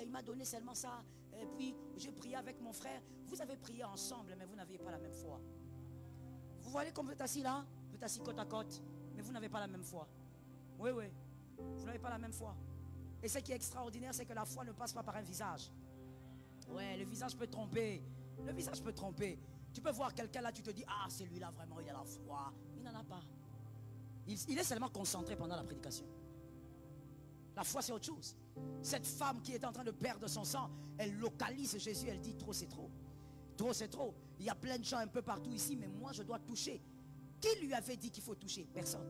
il m'a donné seulement ça. Et puis, j'ai prié avec mon frère. Vous avez prié ensemble, mais vous n'aviez pas la même foi. Vous voyez comme vous êtes assis là? Vous êtes assis côte à côte, mais vous n'avez pas la même foi. Oui, oui. Vous n'avez pas la même foi. Et ce qui est extraordinaire, c'est que la foi ne passe pas par un visage. Ouais, le visage peut tromper. Le visage peut tromper. Tu peux voir quelqu'un là, tu te dis, ah, celui-là vraiment, il a la foi. Il n'en a pas. Il est seulement concentré pendant la prédication. La foi, c'est autre chose. Cette femme qui est en train de perdre son sang, elle localise Jésus, elle dit, trop c'est trop. Trop c'est trop. Il y a plein de gens un peu partout ici, mais moi je dois toucher. Qui lui avait dit qu'il faut toucher? Personne.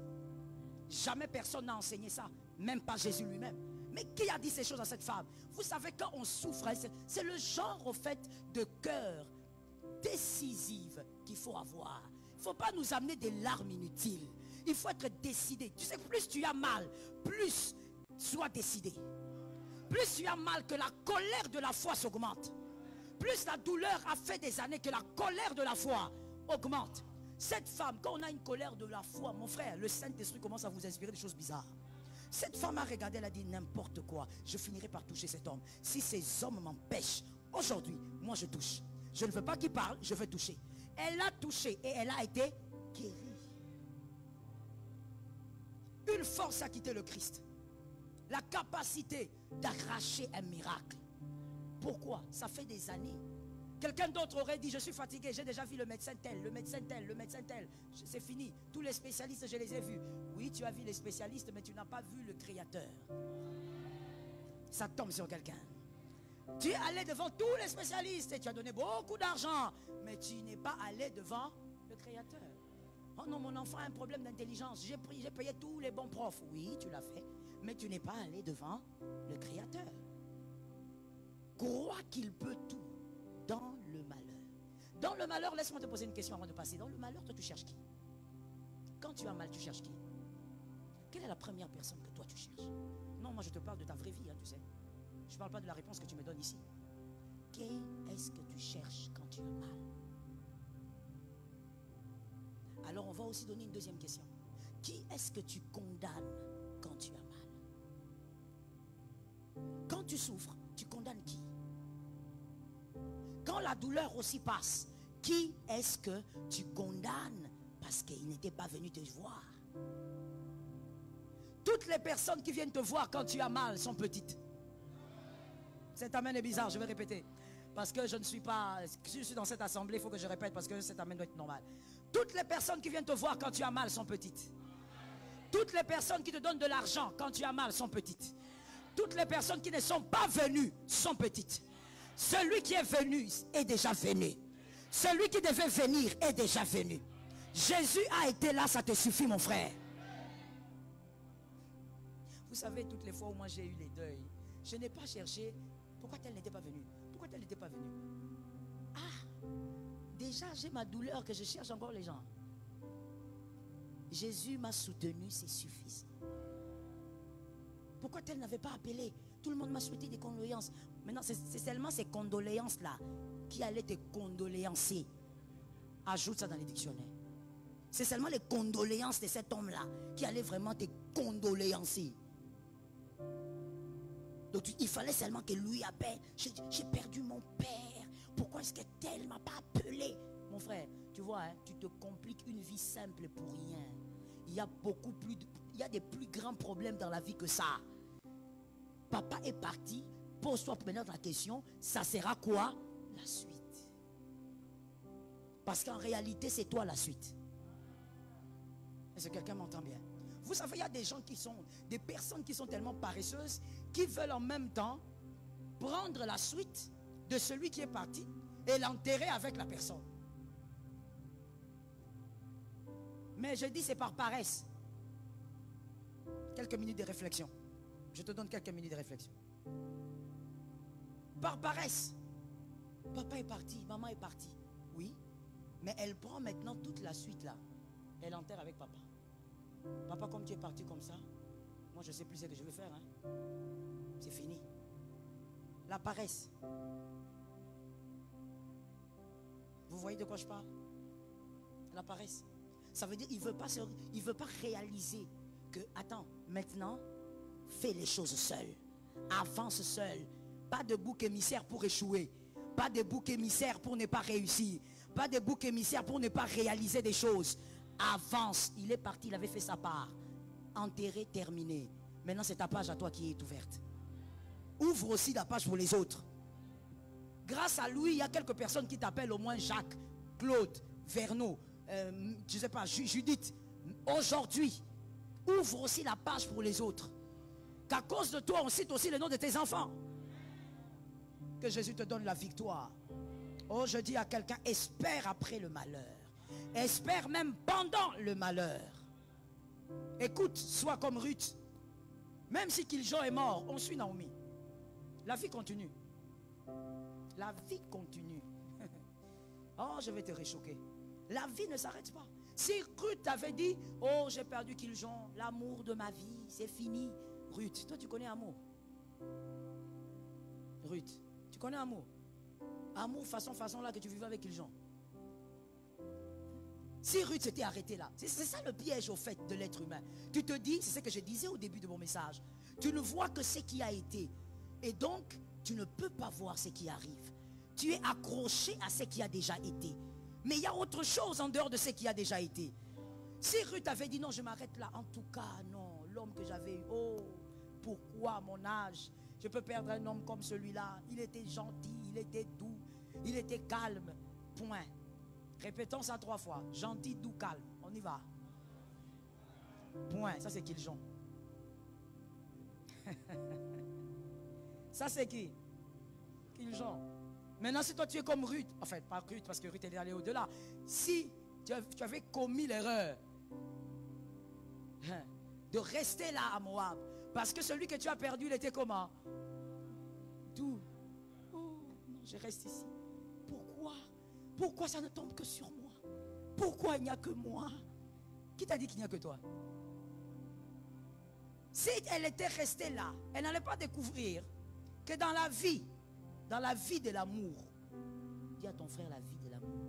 Jamais personne n'a enseigné ça. Même pas Jésus lui-même. Mais qui a dit ces choses à cette femme? Vous savez, quand on souffre, c'est le genre au fait de cœur décisive qu'il faut avoir. Il ne faut pas nous amener des larmes inutiles. Il faut être décidé. Tu sais, plus tu as mal, plus sois décidé. Plus tu as mal, que la colère de la foi s'augmente. Plus la douleur a fait des années, que la colère de la foi augmente. Cette femme, quand on a une colère de la foi, mon frère, le Saint-Esprit commence à vous inspirer des choses bizarres. Cette femme a regardé, elle a dit n'importe quoi, je finirai par toucher cet homme. Si ces hommes m'empêchent, aujourd'hui, moi je touche. Je ne veux pas qu'il parle, je veux toucher. Elle a touché et elle a été guérie. Une force a quitté le Christ. La capacité d'arracher un miracle. Pourquoi? Ça fait des années. Quelqu'un d'autre aurait dit, je suis fatigué, j'ai déjà vu le médecin tel, le médecin tel, le médecin tel. C'est fini. Tous les spécialistes, je les ai vus. Oui, tu as vu les spécialistes, mais tu n'as pas vu le Créateur. Ça tombe sur quelqu'un. Tu es allé devant tous les spécialistes et tu as donné beaucoup d'argent, mais tu n'es pas allé devant le Créateur. Oh non, mon enfant a un problème d'intelligence. J'ai payé tous les bons profs. Oui, tu l'as fait, mais tu n'es pas allé devant le Créateur. Crois qu'il peut tout. Dans le malheur. Dans le malheur, laisse-moi te poser une question avant de passer. Dans le malheur, toi, tu cherches qui? Quand tu as mal, tu cherches qui? Quelle est la première personne que toi, tu cherches? Non, moi, je te parle de ta vraie vie, hein, tu sais. Je ne parle pas de la réponse que tu me donnes ici. Qu'est-ce que tu cherches quand tu as mal? Alors, on va aussi donner une deuxième question. Qui est-ce que tu condamnes quand tu as mal? Quand tu souffres, tu condamnes qui? Quand la douleur aussi passe, qui est-ce que tu condamnes parce qu'il n'était pas venu te voir? Toutes les personnes qui viennent te voir quand tu as mal sont petites. Cet amen est bizarre, je vais répéter. Parce que je ne suis pas... Si je suis dans cette assemblée, il faut que je répète parce que cet amen doit être normal. Toutes les personnes qui viennent te voir quand tu as mal sont petites. Toutes les personnes qui te donnent de l'argent quand tu as mal sont petites. Toutes les personnes qui ne sont pas venues sont petites. Celui qui est venu est déjà venu. Celui qui devait venir est déjà venu. Jésus a été là, ça te suffit mon frère. Vous savez, toutes les fois où moi j'ai eu les deuils, je n'ai pas cherché pourquoi tel n'était pas venu. Pourquoi tel n'était pas venu? Ah, déjà j'ai ma douleur que je cherche encore les gens. Jésus m'a soutenu, c'est suffisant. Pourquoi tel n'avait pas appelé? Tout le monde m'a souhaité des condoléances. Maintenant, c'est seulement ces condoléances-là qui allaient te condoléancer. Ajoute ça dans les dictionnaires. C'est seulement les condoléances de cet homme-là qui allaient vraiment te condoléancer. Donc, il fallait seulement que lui appelle. J'ai perdu mon père. Pourquoi est-ce que tel ne m'a pas appelé? Mon frère, tu vois, hein, tu te compliques une vie simple pour rien. Il y a il y a des plus grands problèmes dans la vie que ça. Papa est parti. Pose-toi maintenant la question, ça sera quoi la suite? Parce qu'en réalité, c'est toi la suite. Est-ce que quelqu'un m'entend bien? Vous savez, il y a des gens des personnes qui sont tellement paresseuses, qui veulent en même temps prendre la suite de celui qui est parti et l'enterrer avec la personne. Mais je dis c'est par paresse. Quelques minutes de réflexion. Je te donne quelques minutes de réflexion. Par paresse, papa est parti, maman est partie. Oui, mais elle prend maintenant toute la suite là. Elle enterre avec papa. Papa, comme tu es parti comme ça, moi je ne sais plus ce que je vais faire. Hein. C'est fini. La paresse. Vous voyez de quoi je parle? La paresse. Ça veut dire qu'il ne veut pas réaliser que, attends, maintenant, fais les choses seul. Avance seul. Pas de bouc émissaire pour échouer. Pas de bouc émissaire pour ne pas réussir. Pas de bouc émissaire pour ne pas réaliser des choses. Avance. Il est parti, il avait fait sa part. Enterré, terminé. Maintenant, c'est ta page à toi qui est ouverte. Ouvre aussi la page pour les autres. Grâce à lui, il y a quelques personnes qui t'appellent au moins Jacques, Claude, Verneau, je ne sais pas, Judith. Aujourd'hui, ouvre aussi la page pour les autres. Qu'à cause de toi, on cite aussi le nom de tes enfants. Que Jésus te donne la victoire. Oh, je dis à quelqu'un, espère après le malheur. Espère même pendant le malheur. Écoute, sois comme Ruth. Même si Kiljon est mort, on suit Naomi. La vie continue. La vie continue. Oh, je vais te réchoquer. La vie ne s'arrête pas. Si Ruth t'avait dit, oh, j'ai perdu Kiljon, l'amour de ma vie, c'est fini. Ruth, toi tu connais amour. Ruth, tu connais amour. Amour façon là que tu vivais avec Kiljon. Si Ruth s'était arrêtée là, c'est ça le piège au fait de l'être humain. Tu te dis, c'est ce que je disais au début de mon message, tu ne vois que ce qui a été. Et donc, tu ne peux pas voir ce qui arrive. Tu es accroché à ce qui a déjà été. Mais il y a autre chose en dehors de ce qui a déjà été. Si Ruth avait dit non, je m'arrête là, en tout cas, non, l'homme que j'avais eu, oh, pourquoi à mon âge, je peux perdre un homme comme celui-là. Il était gentil, il était doux, il était calme. Point. Répétons ça 3 fois. Gentil, doux, calme. On y va. Point. Ça c'est Kiljon. Ça c'est qui? Kiljon. Maintenant si toi tu es comme Ruth, en fait pas Ruth parce que Ruth elle est allée au-delà. Si tu avais commis l'erreur de rester là à Moab, parce que celui que tu as perdu il était comment? Doux. Oh non, je reste ici. Pourquoi ça ne tombe que sur moi? Pourquoi il n'y a que moi? Qui t'a dit qu'il n'y a que toi? Si elle était restée là, elle n'allait pas découvrir que dans la vie de l'amour, dis à ton frère la vie de l'amour.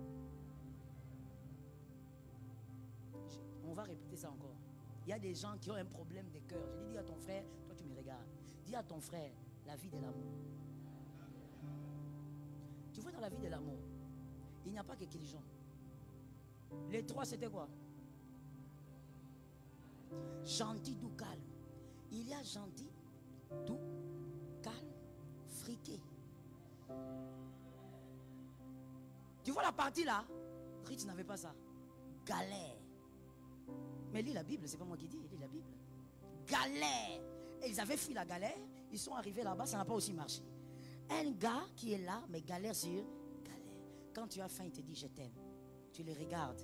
On va répéter ça encore. Il y a des gens qui ont un problème de cœur. Je dis à ton frère, toi tu me regardes. Dis à ton frère la vie de l'amour. Tu vois dans la vie de l'amour, il n'y a pas que Kiljon. Les 3 c'était quoi? Gentil, doux, calme. Il y a gentil, doux, calme, friqué. Tu vois la partie là? Ruth n'avait pas ça. Galère. Mais lis la Bible, c'est pas moi qui dis, lis la Bible. Galère. Et ils avaient fui la galère, ils sont arrivés là-bas, ça n'a pas aussi marché. Un gars qui est là, mais galère sur galère. Quand tu as faim, il te dit je t'aime. Tu les regardes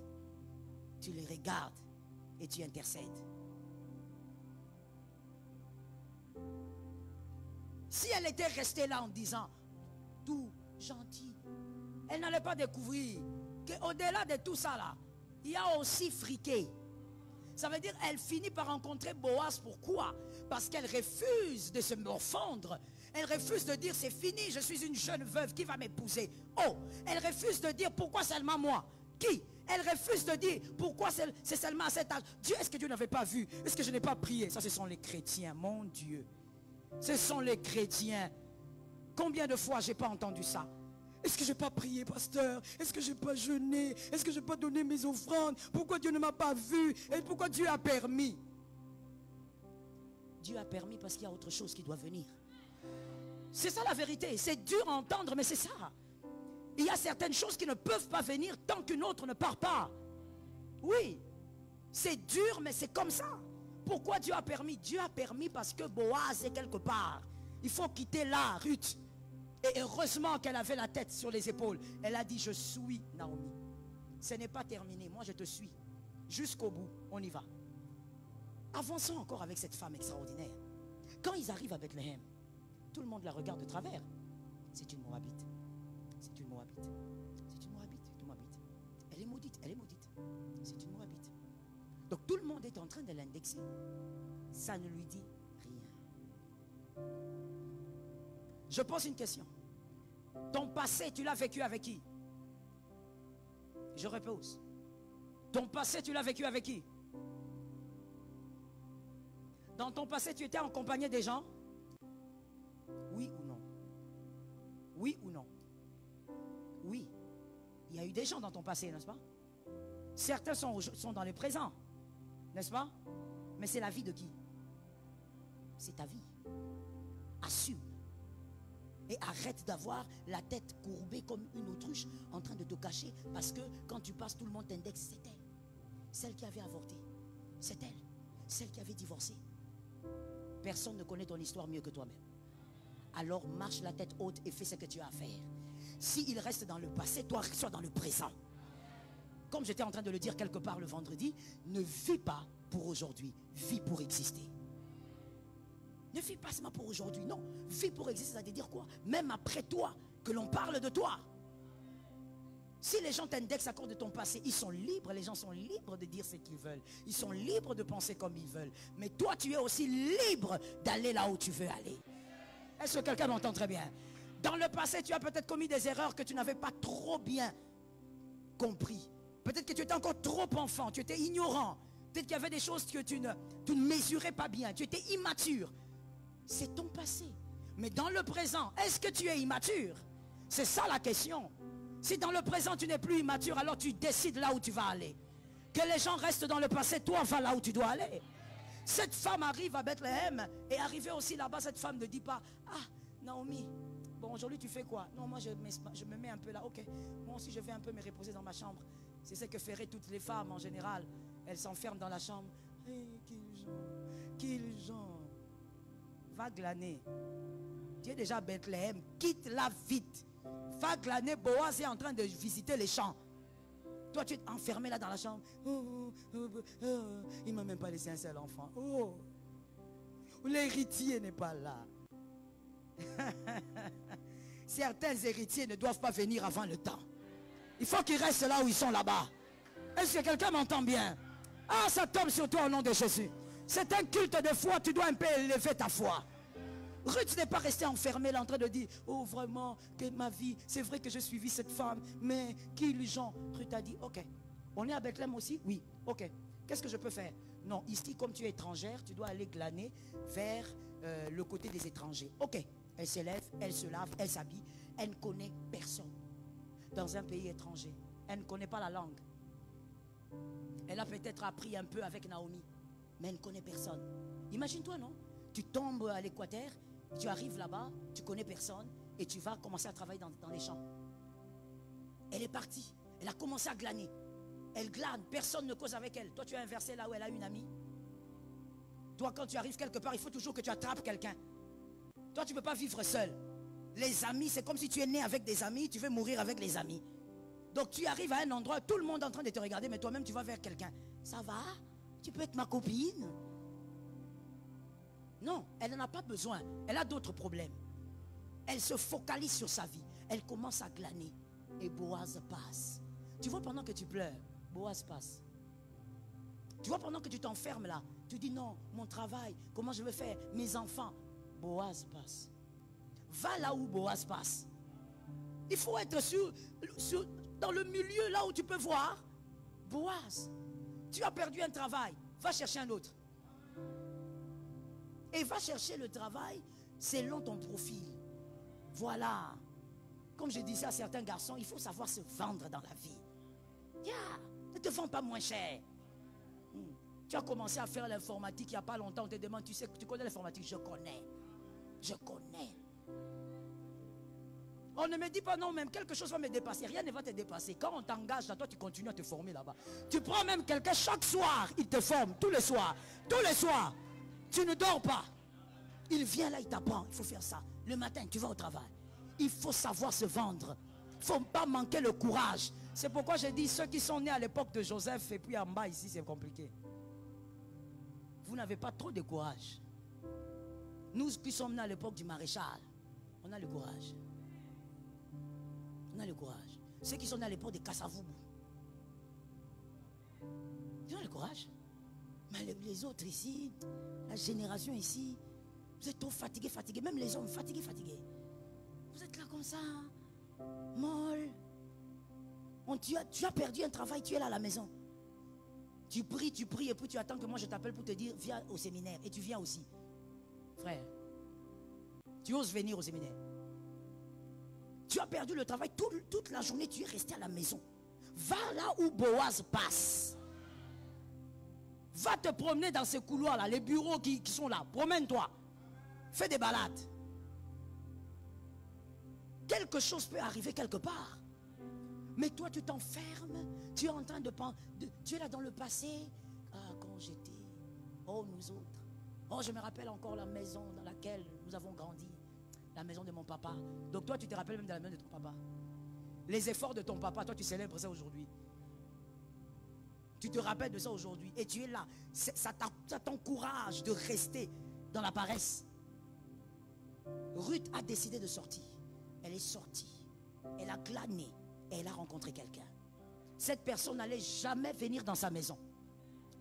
et tu intercèdes. Si elle était restée là en disant tout gentil, elle n'allait pas découvrir qu'au-delà de tout ça là, il y a aussi friqué. Ça veut dire elle finit par rencontrer Boaz. Pourquoi? Parce qu'elle refuse de se morfondre. Elle refuse de dire c'est fini, je suis une jeune veuve, qui va m'épouser? Oh, elle refuse de dire pourquoi seulement moi? Qui? Elle refuse de dire pourquoi c'est seulement à cet âge. Dieu, est-ce que Dieu n'avait pas vu? Est-ce que je n'ai pas prié? Ça, ce sont les chrétiens, mon Dieu. Ce sont les chrétiens. Combien de fois j'ai pas entendu ça? Est-ce que je n'ai pas prié, pasteur? Est-ce que je n'ai pas jeûné? Est-ce que je n'ai pas donné mes offrandes? Pourquoi Dieu ne m'a pas vu? Et pourquoi Dieu a permis? Dieu a permis parce qu'il y a autre chose qui doit venir. C'est ça la vérité. C'est dur à entendre, mais c'est ça. Il y a certaines choses qui ne peuvent pas venir tant qu'une autre ne part pas. Oui, c'est dur, mais c'est comme ça. Pourquoi Dieu a permis? Dieu a permis parce que Boaz est quelque part. Il faut quitter là, Ruth. Et heureusement qu'elle avait la tête sur les épaules. Elle a dit, je suis Naomi. Ce n'est pas terminé, moi je te suis. Jusqu'au bout, on y va. Avançons encore avec cette femme extraordinaire. Quand ils arrivent à Bethléem, tout le monde la regarde de travers. C'est une Moabite. C'est une Moabite. C'est une Moabite. C'est une Moabite. Elle est maudite. Elle est maudite. C'est une Moabite. Donc tout le monde est en train de l'indexer. Ça ne lui dit rien. Je pose une question. Ton passé, tu l'as vécu avec qui? Je repose. Ton passé, tu l'as vécu avec qui? Dans ton passé, tu étais accompagné des gens? Oui ou non? Oui ou non? Oui. Il y a eu des gens dans ton passé, n'est-ce pas? Certains sont dans le présent, n'est-ce pas? Mais c'est la vie de qui? C'est ta vie. Assume. Et arrête d'avoir la tête courbée comme une autruche en train de te cacher, parce que quand tu passes, tout le monde t'indexe. C'est elle. Celle qui avait avorté. C'est elle. Celle qui avait divorcé. Personne ne connaît ton histoire mieux que toi-même. Alors marche la tête haute et fais ce que tu as à faire. S'il reste dans le passé, toi sois dans le présent. Comme j'étais en train de le dire quelque part le vendredi, ne vis pas pour aujourd'hui, vis pour exister. Ne vis pas seulement pour aujourd'hui, non. Vis pour exister, ça veut dire quoi? Même après toi, que l'on parle de toi. Si les gens t'indexent à cause de ton passé, ils sont libres, les gens sont libres de dire ce qu'ils veulent. Ils sont libres de penser comme ils veulent. Mais toi, tu es aussi libre d'aller là où tu veux aller. Est-ce que quelqu'un m'entend très bien? Dans le passé, tu as peut-être commis des erreurs que tu n'avais pas trop bien compris. Peut-être que tu étais encore trop enfant, tu étais ignorant. Peut-être qu'il y avait des choses que tu ne mesurais pas bien, tu étais immature. C'est ton passé. Mais dans le présent, est-ce que tu es immature? C'est ça la question. Si dans le présent tu n'es plus immature, alors tu décides là où tu vas aller. Que les gens restent dans le passé, toi va là où tu dois aller. Cette femme arrive à Bethléem et arrivée aussi là-bas, cette femme ne dit pas: ah, Naomi, bon aujourd'hui tu fais quoi? Non, moi je me mets un peu là, ok. Moi aussi je vais un peu me reposer dans ma chambre. C'est ce que feraient toutes les femmes en général. Elles s'enferment dans la chambre. Hey, quels gens. Va glaner. Tu es déjà à Bethléem, quitte-la vite. Va glaner. Boaz est en train de visiter les champs. Toi tu es enfermé là dans la chambre. Il ne m'a même pas laissé un seul enfant. Oh, l'héritier n'est pas là. Certains héritiers ne doivent pas venir avant le temps. Il faut qu'ils restent là où ils sont là-bas. Est-ce que quelqu'un m'entend bien? Ah, ça tombe sur toi au nom de Jésus. C'est un culte de foi, tu dois un peu élever ta foi. Ruth n'est pas restée enfermée là en train de dire: oh vraiment, que ma vie, c'est vrai que j'ai suivi cette femme, mais qu'ils gens. Ruth a dit: ok, on est à Bethléem aussi? Oui, ok. Qu'est-ce que je peux faire? Non, ici comme tu es étrangère, tu dois aller glaner vers le côté des étrangers. Ok, elle se lève, elle se lave, elle s'habille, elle ne connaît personne. Dans un pays étranger, elle ne connaît pas la langue. Elle a peut-être appris un peu avec Naomi, mais elle ne connaît personne. Imagine-toi, non? Tu tombes à l'Équateur, tu arrives là-bas, tu connais personne et tu vas commencer à travailler dans les champs. Elle est partie, elle a commencé à glaner. Elle glane, personne ne cause avec elle. Toi tu as inversé là où elle a une amie. Toi quand tu arrives quelque part, il faut toujours que tu attrapes quelqu'un. Toi tu ne peux pas vivre seul. Les amis, c'est comme si tu es né avec des amis, tu veux mourir avec les amis. Donc tu arrives à un endroit, tout le monde est en train de te regarder, mais toi-même tu vas vers quelqu'un. Ça va? Tu peux être ma copine? Non, elle n'en a pas besoin. Elle a d'autres problèmes. Elle se focalise sur sa vie. Elle commence à glaner. Et Boaz passe. Tu vois, pendant que tu pleures, Boaz passe. Tu vois, pendant que tu t'enfermes là, tu dis: non, mon travail, comment je vais faire, mes enfants. Boaz passe. Va là où Boaz passe. Il faut être dans le milieu là où tu peux voir Boaz. Tu as perdu un travail, va chercher un autre. Et va chercher le travail selon ton profil. Voilà. Comme je disais à certains garçons, il faut savoir se vendre dans la vie. Ne te vends pas moins cher. Tu as commencé à faire l'informatique il n'y a pas longtemps. On te demande: tu connais l'informatique? Je connais. Je connais. On ne me dit pas non, même quelque chose va me dépasser. Rien ne va te dépasser. Quand on t'engage là, toi tu continues à te former là-bas. Tu prends même quelqu'un chaque soir, il te forme tous les soirs. Tous les soirs. Tu ne dors pas. Il vient là, il t'apprend. Il faut faire ça. Le matin, tu vas au travail. Il faut savoir se vendre. Il ne faut pas manquer le courage. C'est pourquoi j'ai dit, ceux qui sont nés à l'époque de Joseph et puis en bas ici, c'est compliqué. vous n'avez pas trop de courage. Nous qui sommes nés à l'époque du maréchal, on a le courage. On a le courage. Ceux qui sont nés à l'époque de Kassavoubou, ils ont le courage. Mais les autres ici, la génération ici, vous êtes trop fatigués, fatigués. Même les hommes, fatigués, fatigués. Vous êtes là comme ça, molle. Tu as perdu un travail, tu es là à la maison. Tu pries, et puis tu attends que moi je t'appelle pour te dire, viens au séminaire. Et tu viens aussi. Frère, tu oses venir au séminaire. Tu as perdu le travail, toute la journée tu es resté à la maison. Va là où Boaz passe. Va te promener dans ces couloirs-là, les bureaux qui sont là. Promène-toi. Fais des balades. Quelque chose peut arriver quelque part. Mais toi, tu t'enfermes. Tu es en train de penser. Tu es là dans le passé. Ah, quand j'étais. Oh, nous autres. Oh, je me rappelle encore la maison dans laquelle nous avons grandi. La maison de mon papa. Donc toi, tu te rappelles même de la maison de ton papa. Les efforts de ton papa, toi, tu célèbres ça aujourd'hui. Tu te rappelles de ça aujourd'hui. Et tu es là. Ça t'encourage de rester dans la paresse. Ruth a décidé de sortir. Elle est sortie. Elle a glané. Et elle a rencontré quelqu'un. Cette personne n'allait jamais venir dans sa maison.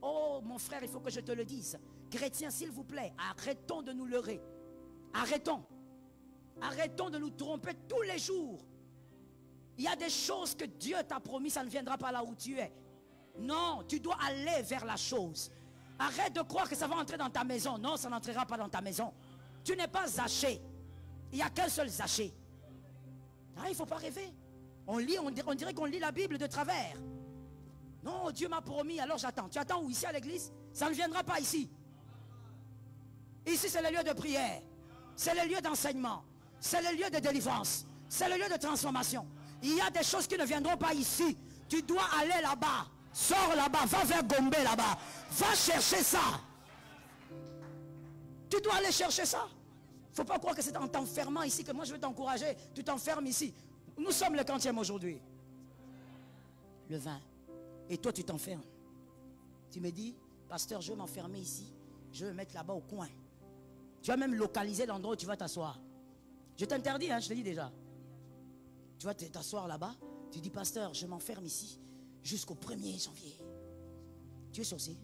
Oh, mon frère, il faut que je te le dise. Chrétiens, s'il vous plaît, arrêtons de nous leurrer. Arrêtons. Arrêtons de nous tromper tous les jours. Il y a des choses que Dieu t'a promis, ça ne viendra pas là où tu es. Non, tu dois aller vers la chose. Arrête de croire que ça va entrer dans ta maison. Non, ça n'entrera pas dans ta maison. Tu n'es pas Zaché. Il n'y a qu'un seul Zaché. Ah, il ne faut pas rêver. On dirait qu'on lit la Bible de travers. Non, Dieu m'a promis, alors j'attends. Tu attends où? Ici à l'église? Ça ne viendra pas ici. Ici, c'est le lieu de prière. C'est le lieu d'enseignement. C'est le lieu de délivrance. C'est le lieu de transformation. Il y a des choses qui ne viendront pas ici. Tu dois aller là-bas. Sors là-bas. Va vers Gombe là-bas. Va chercher ça. Tu dois aller chercher ça. Il ne faut pas croire que c'est en t'enfermant ici que moi je vais t'encourager. Tu t'enfermes ici. Nous sommes le 40e aujourd'hui. Le 20. Et toi tu t'enfermes. Tu me dis, pasteur, je vais m'enfermer ici. Je vais me mettre là-bas au coin. Tu vas même localiser l'endroit où tu vas t'asseoir. Je t'interdis, hein, je te dis déjà. Tu vas t'asseoir là-bas. Tu dis, pasteur, je m'enferme ici jusqu'au 1er janvier. Tu es sorcier.